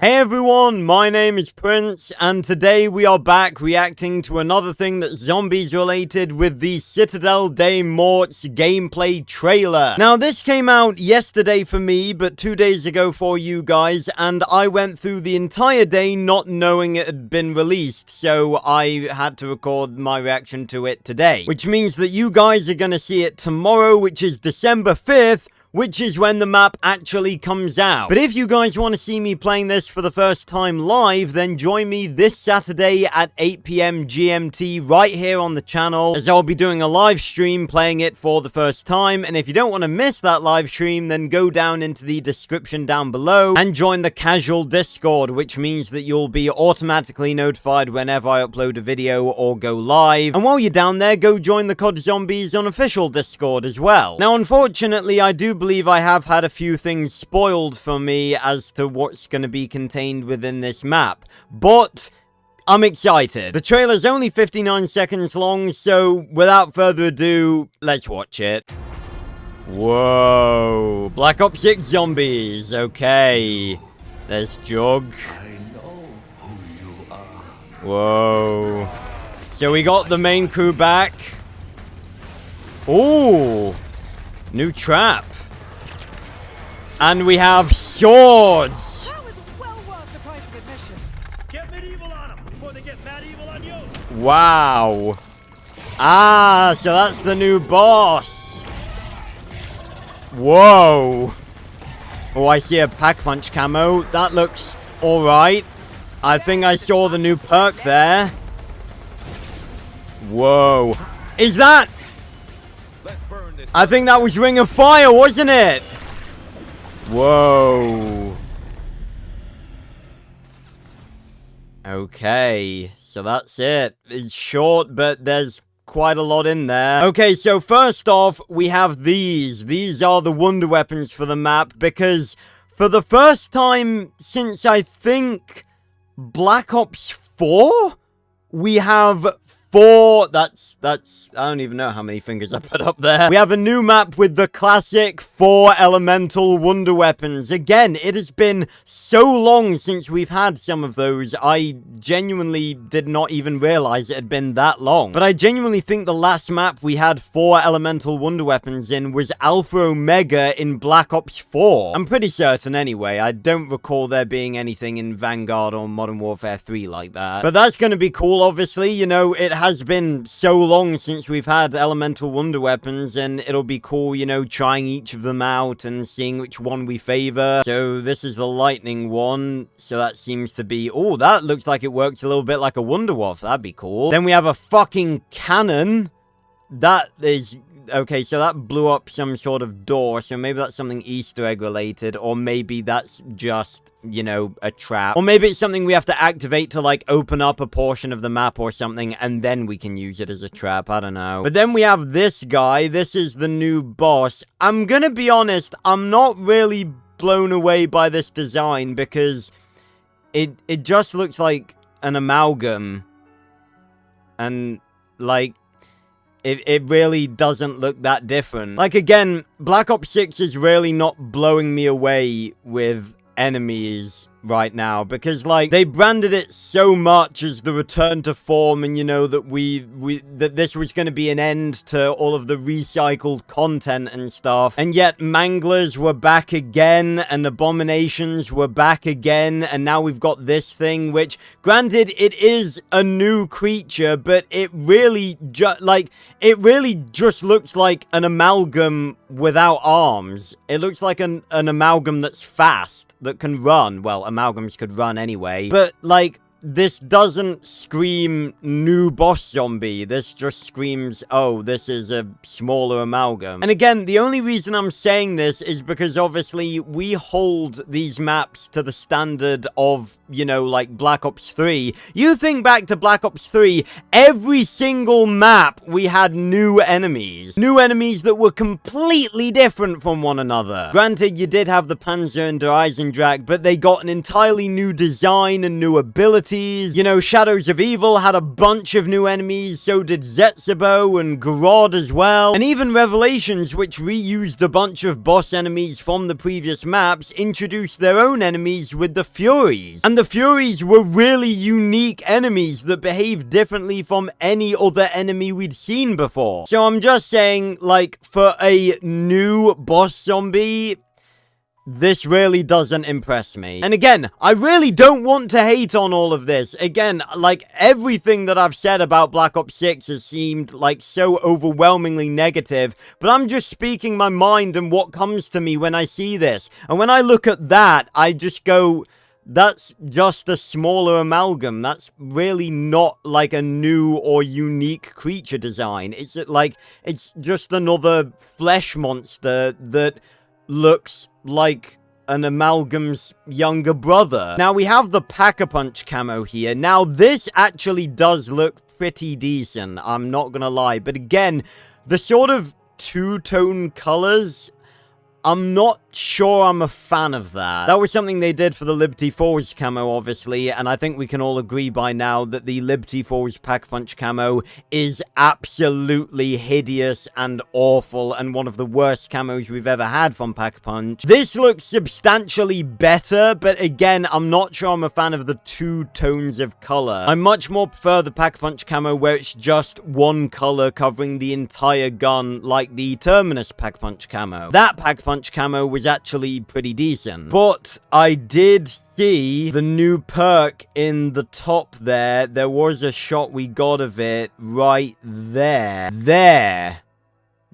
Hey everyone, my name is Prince, and today we are back reacting to another thing that's zombies related with the Citadelle Des Morts gameplay trailer. Now this came out yesterday for me, but 2 days ago for you guys, and I went through the entire day not knowing it had been released, so I had to record my reaction to it today. Which means that you guys are gonna see it tomorrow, which is December 5th, which is when the map actually comes out. But if you guys want to see me playing this for the first time live, then join me this Saturday at 8 PM GMT right here on the channel, as I'll be doing a live stream playing it for the first time. And if you don't want to miss that live stream, then go down into the description down below and join the casual Discord, which means that you'll be automatically notified whenever I upload a video or go live. And while you're down there, go join the COD Zombies unofficial Discord as well. Now, unfortunately, I do believe I have had a few things spoiled for me as to what's going to be contained within this map, but I'm excited. The trailer's only 59 seconds long, so without further ado, let's watch it. Whoa, Black Ops 6 zombies, okay. There's Jug. I know who you are. Whoa. So we got the main crew back. Ooh, new trap. And we have swords! That was well worth the price of admission. Get medieval on them before they get mad evil on you. Wow. Ah, so that's the new boss. Whoa. Oh, I see a pack-punch camo. That looks alright. I think I saw the new perk there. Whoa. Is that... Let's burn this. I think that was Ring of Fire, wasn't it? Whoa. Okay, so that's it. It's short, but there's quite a lot in there. Okay, so first off, we have these. These are the wonder weapons for the map, because for the first time since, I think, Black Ops 4, we have 4, that's, I don't even know how many fingers I put up there. We have a new map with the classic 4 elemental wonder weapons. Again, it has been so long since we've had some of those, I genuinely did not even realize it had been that long. But I genuinely think the last map we had 4 elemental wonder weapons in was Alpha Omega in Black Ops 4. I'm pretty certain anyway, I don't recall there being anything in Vanguard or Modern Warfare 3 like that. But that's gonna be cool, obviously, you know, it has been so long since we've had elemental wonder weapons, and it'll be cool, you know, trying each of them out and seeing which one we favor. So this is the lightning one, so that seems to be, oh, that looks like it works a little bit like a Wunderwaffe. That'd be cool. Then we have a fucking cannon. That is... Okay, so that blew up some sort of door, so maybe that's something Easter egg related, or maybe that's just, you know, a trap. Or maybe it's something we have to activate to, like, open up a portion of the map or something, and then we can use it as a trap, I don't know. But then we have this guy, this is the new boss. I'm gonna be honest, I'm not really blown away by this design, because it just looks like an amalgam, and, like, It really doesn't look that different. Like, again, Black Ops 6 is really not blowing me away with enemies right now, because, like, they branded it so much as the return to form, and, you know, that that this was going to be an end to all of the recycled content and stuff, and yet Manglers were back again, and Abominations were back again, and now we've got this thing, which, granted, it is a new creature, but it really just looks like an amalgam without arms. It looks like an amalgam that's fast, that can run. Well, amalgams could run anyway, but, like, this doesn't scream new boss zombie. This just screams, oh, this is a smaller amalgam. And again, the only reason I'm saying this is because obviously we hold these maps to the standard of, you know, like Black Ops 3. You think back to Black Ops 3, every single map we had new enemies. New enemies that were completely different from one another. Granted, you did have the Panzer and Der Eisendrache, but they got an entirely new design and new ability abilities. You know, Shadows of Evil had a bunch of new enemies, so did Zetsubo and Garod as well. And even Revelations, which reused a bunch of boss enemies from the previous maps, introduced their own enemies with the Furies. And the Furies were really unique enemies that behaved differently from any other enemy we'd seen before. So I'm just saying, like, for a new boss zombie, this really doesn't impress me. And again, I really don't want to hate on all of this. Again, like, everything that I've said about Black Ops 6 has seemed, like, so overwhelmingly negative, but I'm just speaking my mind and what comes to me when I see this. And when I look at that, I just go, that's just a smaller amalgam. That's really not, like, a new or unique creature design. It's, like, it's just another flesh monster that looks like an amalgam's younger brother. Now, we have the Pack-a-Punch camo here. Now, this actually does look pretty decent, I'm not gonna lie. But again, the sort of two-tone colors, I'm not sure I'm a fan of that. That was something they did for the Liberty Force camo, obviously, and I think we can all agree by now that the Liberty Force Pack-a-Punch camo is absolutely hideous and awful, and one of the worst camos we've ever had from Pack-a-Punch. This looks substantially better, but again, I'm not sure I'm a fan of the two tones of color. I much more prefer the Pack-a-Punch camo where it's just one color covering the entire gun, like the Terminus Pack-a-Punch camo. That Pack-a-Punch camo was actually pretty decent. But I did see the new perk in the top there. There was a shot we got of it right there. There.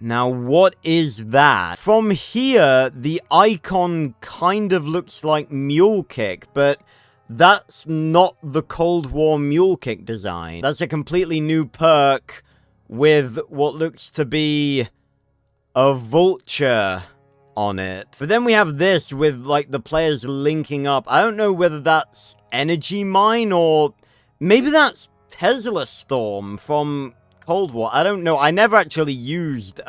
Now, what is that? From here, the icon kind of looks like Mule Kick, but that's not the Cold War Mule Kick design. That's a completely new perk with what looks to be a vulture on it. But then we have this with, like, the players linking up. I don't know whether that's Energy Mine or maybe that's Tesla Storm from Cold War. I don't know. I never actually used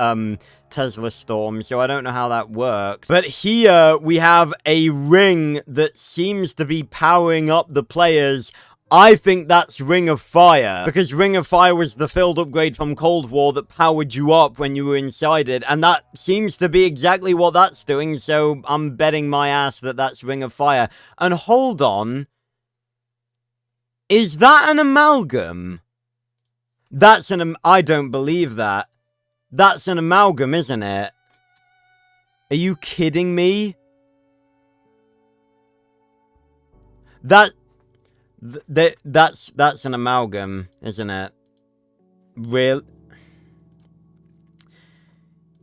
Tesla Storm, so I don't know how that works. But here we have a ring that seems to be powering up the players. I think that's Ring of Fire, because Ring of Fire was the field upgrade from Cold War that powered you up when you were inside it, and that seems to be exactly what that's doing, so I'm betting my ass that that's Ring of Fire. And hold on, is that an amalgam? That's I don't believe that. That's an amalgam, isn't it? Are you kidding me? That's an amalgam, isn't it? Real.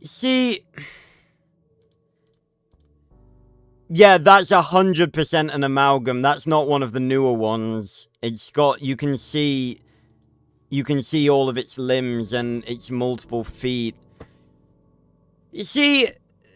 See, yeah, that's 100% an amalgam. That's not one of the newer ones. It's got, you can see all of its limbs and its multiple feet. You see,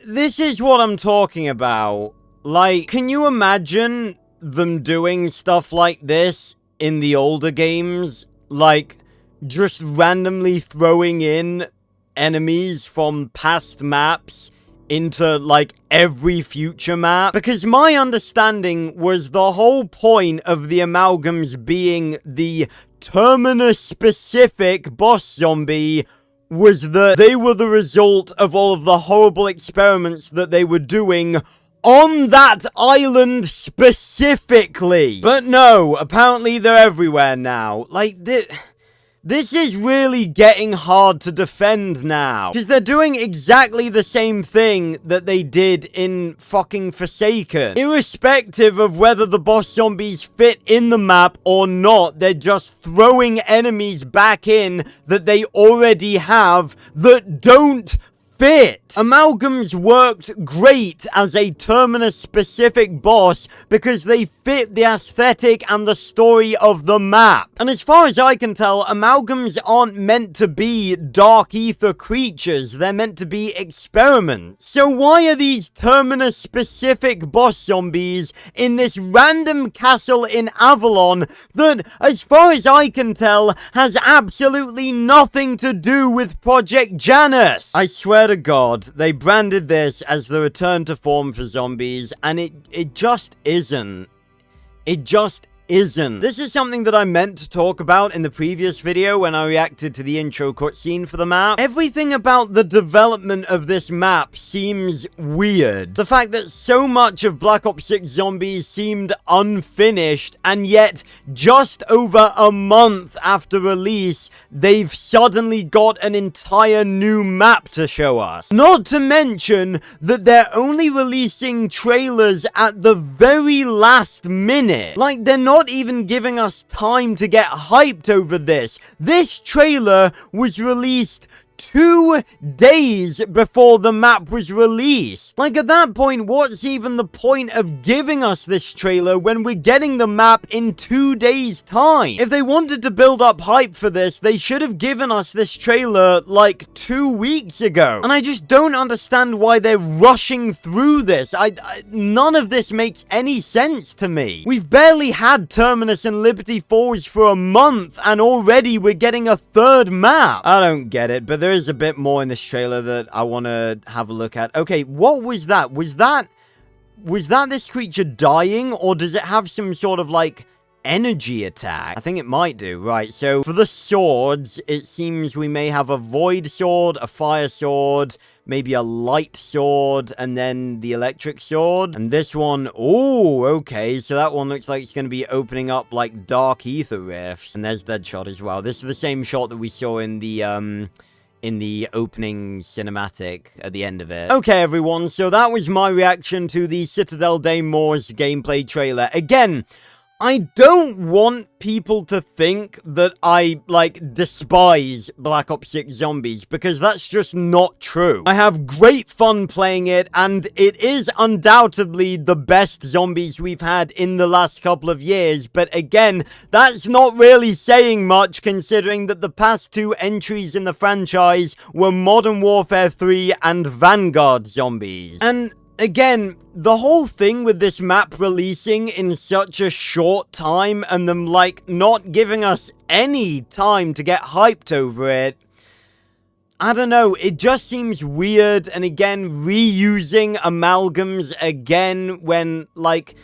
this is what I'm talking about. Like, can you imagine them doing stuff like this in the older games? Like, just randomly throwing in enemies from past maps into, like, every future map? Because my understanding was the whole point of the amalgams being the Terminus-specific boss zombie was that they were the result of all of the horrible experiments that they were doing on that island specifically. But no, apparently they're everywhere now. Like, this is really getting hard to defend now. Because they're doing exactly the same thing that they did in fucking Forsaken. Irrespective of whether the boss zombies fit in the map or not, they're just throwing enemies back in that they already have that don't fit. Amalgams worked great as a Terminus-specific boss because they fit the aesthetic and the story of the map. And as far as I can tell, amalgams aren't meant to be dark ether creatures. They're meant to be experiments. So why are these Terminus-specific boss zombies in this random castle in Avalon that, as far as I can tell, has absolutely nothing to do with Project Janus? I swear to God, they branded this as the return to form for zombies, and it just isn't. It just isn't. This is something that I meant to talk about in the previous video when I reacted to the intro cutscene for the map. Everything about the development of this map seems weird. The fact that so much of Black Ops 6 Zombies seemed unfinished, and yet just over a month after release, they've suddenly got an entire new map to show us. Not to mention that they're only releasing trailers at the very last minute. Like, they're not even giving us time to get hyped over this. This trailer was released 2 days before the map was released. Like, at that point, what's even the point of giving us this trailer when we're getting the map in 2 days' time? If they wanted to build up hype for this, they should have given us this trailer like 2 weeks ago. And I just don't understand why they're rushing through this. None of this makes any sense to me. We've barely had Terminus and Liberty Falls for a month, and already we're getting a 3rd map. I don't get it, but there is a bit more in this trailer that I want to have a look at. Okay, what was that? Was that this creature dying, or does it have some sort of, like, energy attack? I think it might do. Right, so for the swords, it seems we may have a void sword, a fire sword, maybe a light sword, and then the electric sword. And this one, oh, okay, so that one looks like it's going to be opening up, like, dark ether rifts. And there's Deadshot as well. This is the same shot that we saw in the opening cinematic at the end of it. Okay, everyone, so that was my reaction to the Citadelle Des Morts gameplay trailer. Again, I don't want people to think that I, like, despise Black Ops 6 Zombies, because that's just not true. I have great fun playing it, and it is undoubtedly the best Zombies we've had in the last couple of years, but again, that's not really saying much, considering that the past 2 entries in the franchise were Modern Warfare 3 and Vanguard Zombies. And again, the whole thing with this map releasing in such a short time and them, like, not giving us any time to get hyped over it, I don't know, it just seems weird. And again, reusing amalgams again when, like,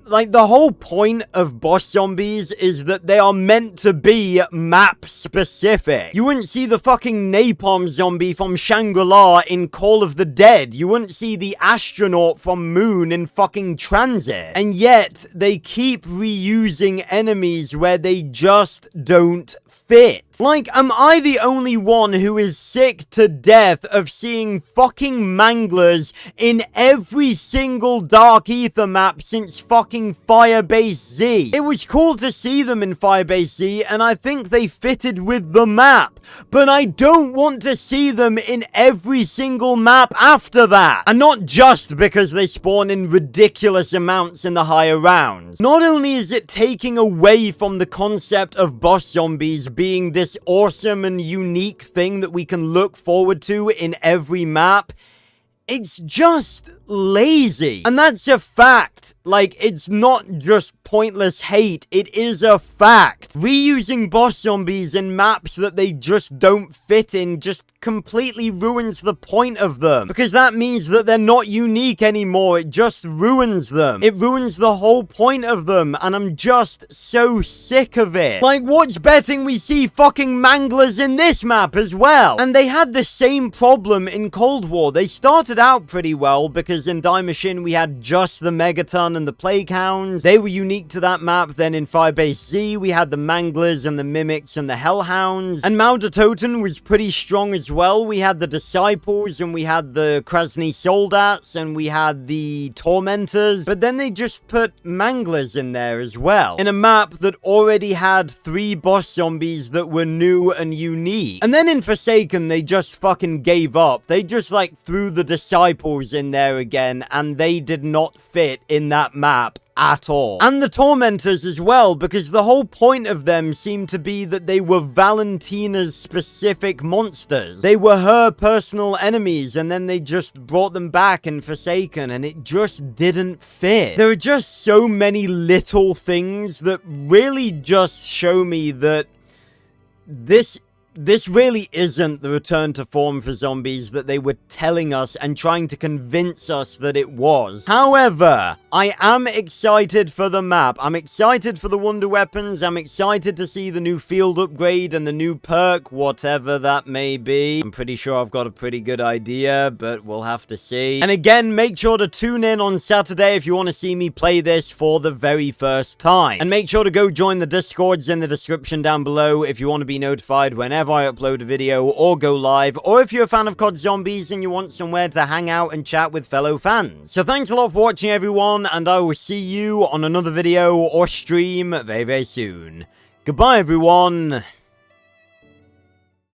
the whole point of boss zombies is that they are meant to be map specific. You wouldn't see the fucking napalm zombie from Shangri-La in Call of the Dead. You wouldn't see the astronaut from Moon in fucking Transit. And yet, they keep reusing enemies where they just don't fit. Like, am I the only one who is sick to death of seeing fucking manglers in every single Dark Ether map since fucking Firebase Z? It was cool to see them in Firebase Z, and I think they fitted with the map, but I don't want to see them in every single map after that. And not just because they spawn in ridiculous amounts in the higher rounds. Not only is it taking away from the concept of boss zombies being this awesome and unique thing that we can look forward to in every map, it's just lazy. And that's a fact. Like, it's not just pointless hate, it is a fact. Reusing boss zombies in maps that they just don't fit in just completely ruins the point of them. Because that means that they're not unique anymore, it just ruins them. It ruins the whole point of them, and I'm just so sick of it. Like, what's betting we see fucking manglers in this map as well? And they had the same problem in Cold War. They started out pretty well, because in Die Machine we had just the Megaton and the Plague Hounds. They were unique to that map. Then in Firebase Z we had the Manglers and the Mimics and the Hellhounds. And Maudertoten was pretty strong as well. We had the Disciples and we had the Krasny Soldats and we had the Tormentors. But then they just put Manglers in there as well, in a map that already had 3 boss zombies that were new and unique. And then in Forsaken they just fucking gave up. They just, like, threw the Disciples in there again, and they did not fit in that map at all. And the Tormentors as well, because the whole point of them seemed to be that they were Valentina's specific monsters. They were her personal enemies, and then they just brought them back in Forsaken, and it just didn't fit. There are just so many little things that really just show me that this really isn't the return to form for zombies that they were telling us and trying to convince us that it was. However, I am excited for the map. I'm excited for the wonder weapons. I'm excited to see the new field upgrade and the new perk, whatever that may be. I'm pretty sure I've got a pretty good idea, but we'll have to see. And again, make sure to tune in on Saturday if you want to see me play this for the very first time. And make sure to go join the Discords in the description down below if you want to be notified whenever I upload a video or go live, or if you're a fan of COD Zombies and you want somewhere to hang out and chat with fellow fans. So thanks a lot for watching, everyone, and I will see you on another video or stream very, very soon. Goodbye, everyone.